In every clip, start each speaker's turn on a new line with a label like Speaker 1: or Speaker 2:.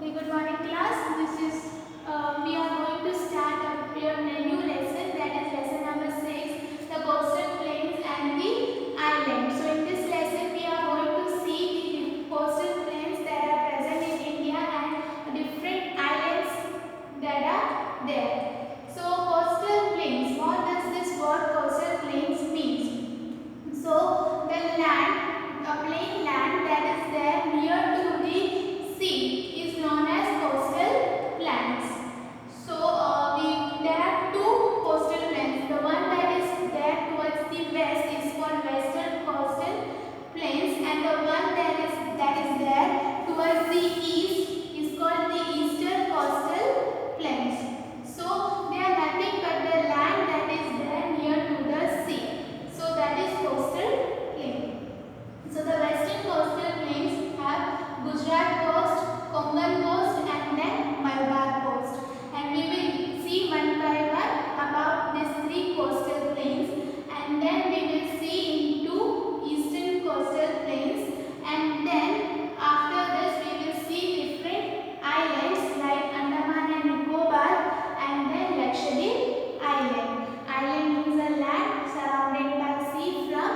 Speaker 1: Okay, good morning class. We are going to start a new lesson, that is lesson number 6, the coastal plains and the islands. So in this lesson we are going to see the coastal plains that are present in India and different islands that are there. So coastal plains, what does this word coastal plains mean? So the land, a plain land that is there near to the sea is known as coastal plains. So there are two coastal plains. The one that is there towards the west is called western coastal plains, and the one that is there towards the east is called the eastern coastal plains. So they are nothing but the land that is there near to the sea. So that is coastal plain. So the western coastal plains have Gujarat coast, Konkan coast and then Malabar coast. And we will see one by one about these three coastal plains, and then we will see into eastern coastal plains, and then after this we will see different islands like Andaman and Nicobar and then Lakshadweep island. Island means a land surrounded by sea from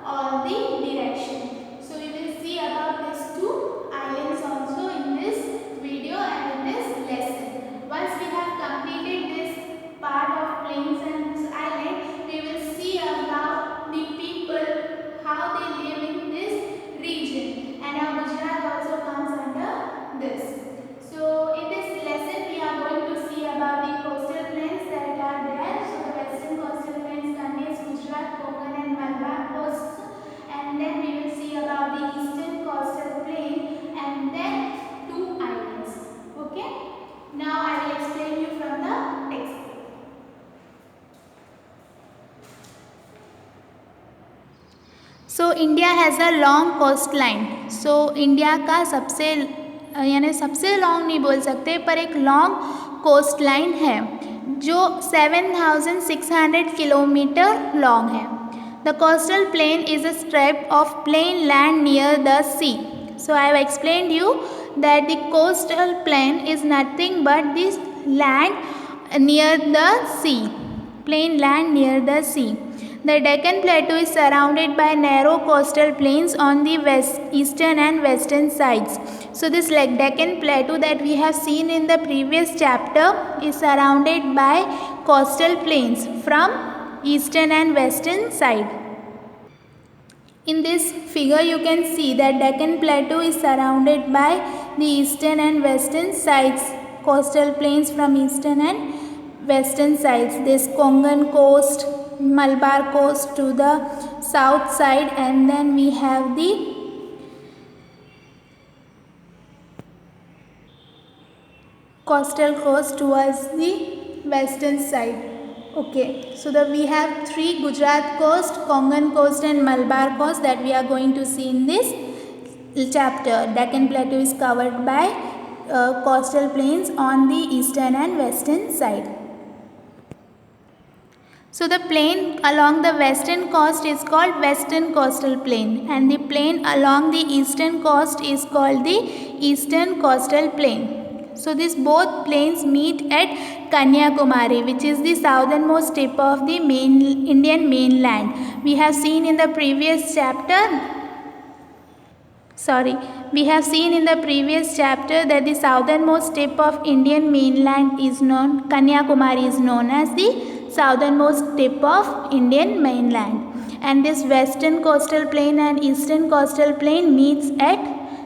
Speaker 1: all the direction. So we will see about these two islands also in this video and in this lesson. Once we have completed this part of plains and this island, we will see about the people, how they live in this region, and how Gujarat also comes under this. So in this lesson we are going to see about the coastal plains that are there. So the western coastal plains contains Gujarat, Konkan and Malabar coasts, and then we will see about the eastern coastal plain and then two islands. Okay. Now I will explain you from the text. So India has a long coastline. So India का सबसे यानी सबसे long नहीं बोल सकते पर एक long coast line है जो 7,600 किलोमीटर लॉन्ग है. The coastal plain is a strip of plain land near the sea. So I have explained you that the coastal plain is nothing but this land near the sea, plain land near the sea. The Deccan Plateau is surrounded by narrow coastal plains on the eastern and western sides. So this Deccan Plateau that we have seen in the previous chapter is surrounded by coastal plains from eastern and western side. In this figure you can see that Deccan Plateau is surrounded by the eastern and western sides, coastal plains from eastern and western sides. This Konkan coast, Malabar coast to the south side, and then we have the coastal coast towards the western side. Okay, so we have three: Gujarat coast, Konkan coast and Malabar coast that we are going to see in this chapter. Deccan Plateau is covered by coastal plains on the eastern and western side. So the plain along the western coast is called western coastal plain, and the plain along the eastern coast is called the eastern coastal plain. So these both plains meet at Kanyakumari, which is the southernmost tip of the Indian mainland. We have seen in the previous chapter that the southernmost tip of Indian mainland is known, Kanyakumari is known as the southernmost tip of Indian mainland, and this western coastal plain and eastern coastal plain meets at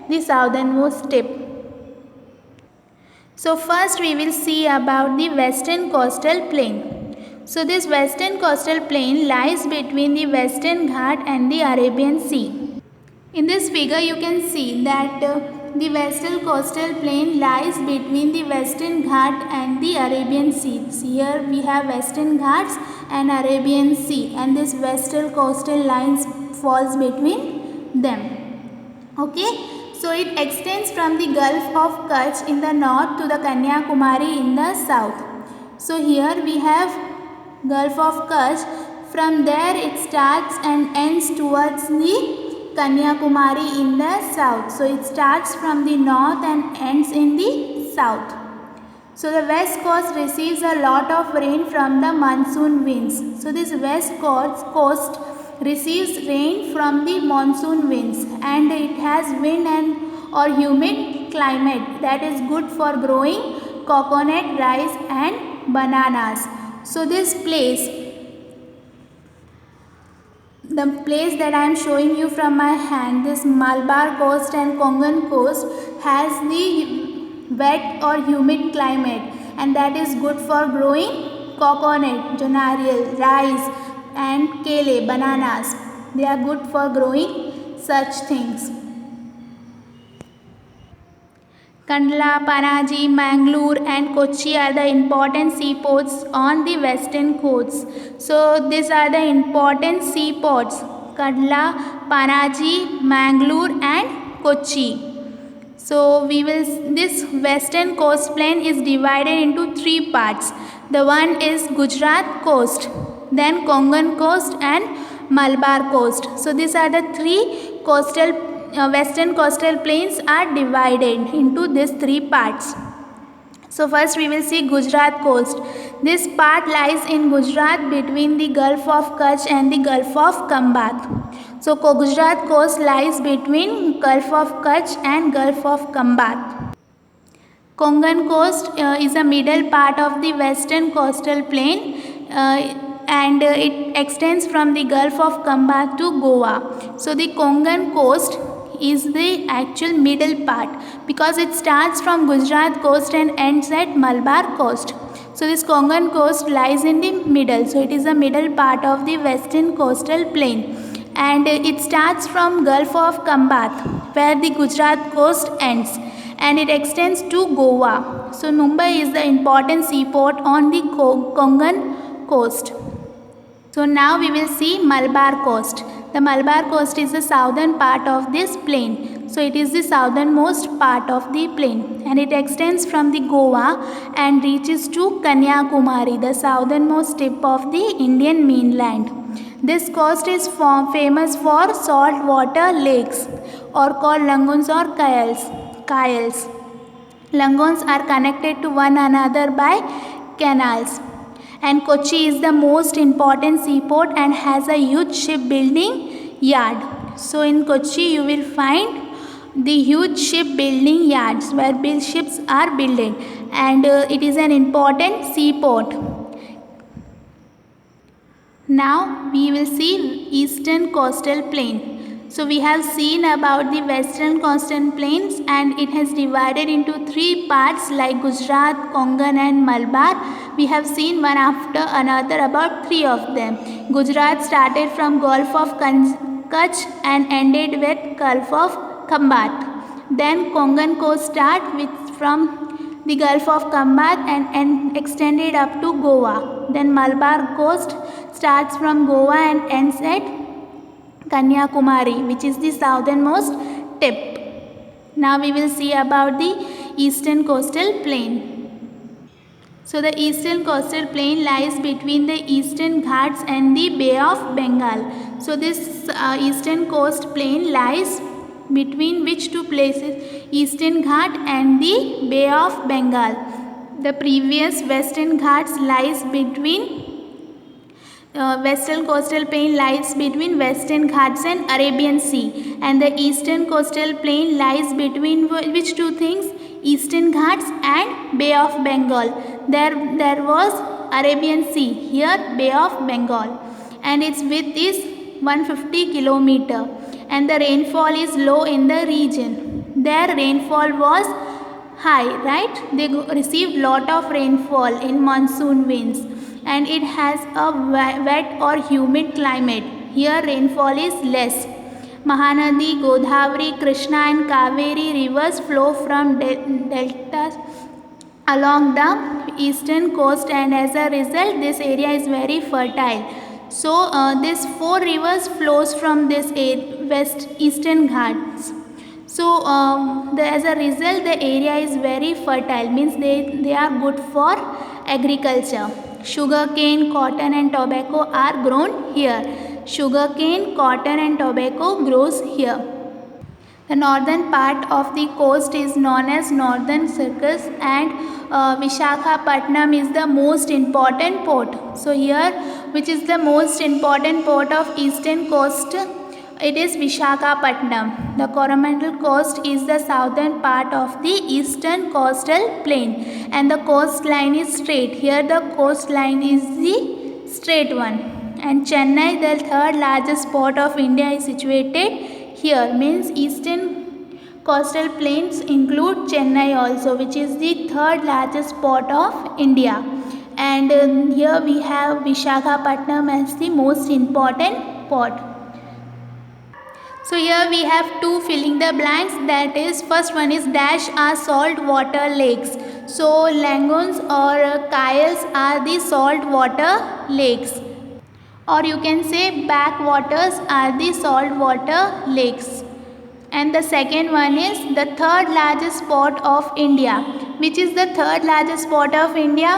Speaker 1: the southernmost tip. So first we will see about the western coastal plain. So this western coastal plain lies between the Western Ghat and the Arabian Sea. In this figure you can see that the western coastal plain lies between the Western Ghat and the Arabian Sea. Here we have Western Ghats and Arabian Sea, and this western coastal lines falls between them. Okay. So it extends from the Gulf of Kutch in the north to the Kanyakumari in the south. So here we have Gulf of Kutch. From there it starts and ends towards the Kanyakumari in the south. So it starts from the north and ends in the south. So the west coast receives a lot of rain from the monsoon winds. So this west coast receives rain from the monsoon winds, and it has wind and or humid climate that is good for growing coconut, rice and bananas. So this place, the place that I am showing you from my hand, this Malabar coast and Konkan coast, has the wet or humid climate, and that is good for growing coconut, jo nariyal, rice and kele, bananas. They are good for growing such things. Kandla, Panaji, Mangalore and Kochi are the important seaports on the western coast. So these are the important seaports: Kandla, Panaji, Mangalore and Kochi. So this western coast plain is divided into three parts. The one is Gujarat coast, then Konkan coast and Malabar coast. So these are the three western coastal plains are divided into these three parts. So first we will see Gujarat coast. This part lies in Gujarat between the Gulf of Kutch and the Gulf of Khambat. So Gujarat coast lies between Gulf of Kutch and Gulf of Khambat. Konkan coast is a middle part of the western coastal plain and it extends from the Gulf of Khambat to Goa. So the Konkan coast is the actual middle part because it starts from Gujarat coast and ends at Malabar coast. So this Konkan coast lies in the middle. So it is the middle part of the western coastal plain, and it starts from Gulf of Khambat where the Gujarat coast ends, and it extends to Goa. So Mumbai is the important seaport on the Konkan coast. So now we will see Malabar coast. The Malabar coast is the southern part of this plain. So it is the southernmost part of the plain, and it extends from the Goa and reaches to Kanyakumari, the southernmost tip of the Indian mainland. This coast is famous for saltwater lakes, or called lagoons or kayals. Lagoons are connected to one another by canals. And Kochi is the most important seaport and has a huge shipbuilding yard. So in Kochi you will find the huge shipbuilding yards where ships are built, and it is an important seaport. Now we will see eastern coastal plain. So we have seen about the western coastal plains, and it has divided into three parts like Gujarat, Konkan and Malabar. We have seen one after another about three of them. Gujarat started from Gulf of Kutch and ended with Gulf of Khambat. Then Konkan coast started from the Gulf of Khambat and extended up to Goa. Then Malabar coast starts from Goa and ends at Kanyakumari, which is the southernmost tip. Now we will see about the eastern coastal plain. So the eastern coastal plain lies between the Eastern Ghats and the Bay of Bengal. So this eastern coast plain lies between which two places? Eastern Ghat and the Bay of Bengal. The previous Western Ghats lies between western coastal plain lies between Western Ghats and Arabian Sea, and the eastern coastal plain lies between which two things? Eastern Ghats and Bay of Bengal. There was Arabian Sea, here Bay of Bengal, and its width is 150 kilometer, and the rainfall is low in the region. Their rainfall was high, right? They received lot of rainfall in monsoon winds, and it has a wet or humid climate. Here rainfall is less. Mahanadi, Godavari, Krishna and Kaveri rivers flow from deltas along the eastern coast, and as a result this area is very fertile. So these four rivers flows from this eastern Ghats. So as a result the area is very fertile, means they are good for agriculture. Sugarcane, cotton and tobacco are grown here. sugarcane, cotton and tobacco grows here. The northern part of the coast is known as Northern Circus, and Vishakhapatnam is the most important port. So here, which is the most important port of eastern coast? It is Vishakhapatnam. The Coromandel Coast is the southern part of the eastern coastal plain, and the coastline is straight. Here the coastline is the straight one. And Chennai, the third largest port of India, is situated here. Means eastern coastal plains include Chennai also, which is the third largest port of India. And here we have Vishakhapatnam as the most important port. So here we have two filling the blanks, that is first one is dash are salt water lakes. So lagoons or kiles are the salt water lakes, or you can say backwaters are the salt water lakes. And the second one is the third largest port of India. Which is the third largest port of India?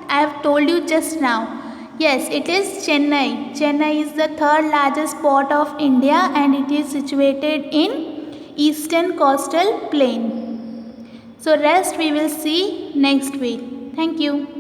Speaker 1: I have told you just now. Yes, it is Chennai. Chennai is the third largest port of India, and it is situated in eastern coastal plain. So rest we will see next week. Thank you.